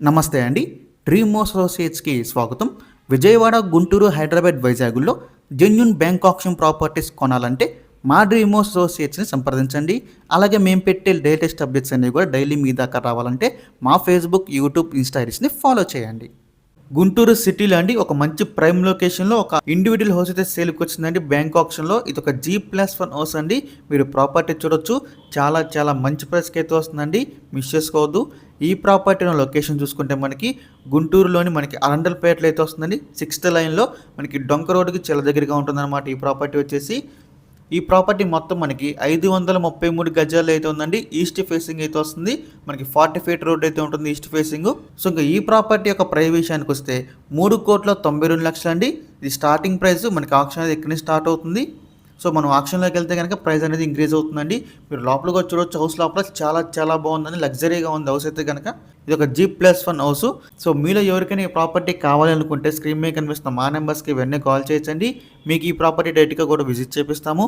నమస్తే అండి. డ్రీమ్ అసోసియేట్స్‌కి స్వాగతం. విజయవాడ, గుంటూరు, హైదరాబాద్, వైజాగుల్లో జెన్యూన్ బ్యాంక్ ఆక్షన్ ప్రాపర్టీస్ కొనాలంటే మా డ్రీమ్ అసోసియేట్స్‌ని సంప్రదించండి. అలాగే మేము పెట్టే లేటెస్ట్ అప్డేట్స్ అన్నీ కూడా డైలీ మీ దాకా రావాలంటే మా ఫేస్‌బుక్, యూట్యూబ్, ఇన్‌స్టా ఐడీస్‌ని ఫాలో చేయండి. గుంటూరు సిటీలో అండి ఒక మంచి ప్రైమ్ లొకేషన్‌లో ఒక ఇండివిడ్యువల్ హౌస్ అయితే సేల్‌కి వచ్చిందండి బ్యాంక్ ఆక్షన్‌లో. ఇది ఒక G+1 హౌస్ అండి. మీరు ప్రాపర్టీ చూడొచ్చు. చాలా చాలా మంచి ప్రైస్‌కి అయితే వస్తుందండి. మిస్ చేసుకోవద్దు. ఈ ప్రాపర్టీ లొకేషన్ చూసుకుంటే మనకి గుంటూరులోని మనకి అరండల్పేటలో అయితే వస్తుందండి. 6th లైన్‌లో మనకి డొంక రోడ్డుకి చాలా దగ్గరగా ఉంటుందన్నమాట ఈ ప్రాపర్టీ వచ్చేసి. ఈ ప్రాపర్టీ మొత్తం మనకి 533 గజాలు అయితే ఉందండి. ఈస్ట్ ఫేసింగ్ అయితే వస్తుంది. మనకి 40 ఫీట్ రోడ్ అయితే ఉంటుంది ఈస్ట్ ఫేసింగ్. సో ఇంకా ఈ ప్రాపర్టీ యొక్క ప్రైస్ విషయానికి వస్తే 3,92,00,000 అండి. ఇది స్టార్టింగ్ ప్రైస్. మనకి ఆక్షన్ అనేది ఇక్కడి నుంచి స్టార్ట్ అవుతుంది. సో మనం ఆక్షన్లోకి వెళ్తే కనుక ప్రైస్ అనేది ఇంక్రీజ్ అవుతుందండి. మీరు లోపలికి వచ్చి చూడొచ్చు. హౌస్ లోపల చాలా చాలా బాగుందండి. లగ్జరీగా ఉంది హౌస్ అయితే కనుక. ఇది ఒక G+1 హౌస్. సో మీలో ఎవరికైనా ఈ ప్రాపర్టీ కావాలి అనుకుంటే స్క్రీన్ మీద కనిపిస్తున్న మా నెంబర్స్కి ఇవన్నీ కాల్ చేయొచ్చండి. మీకు ఈ ప్రాపర్టీ డైరెక్ట్గా కూడా విజిట్ చేపిస్తాము.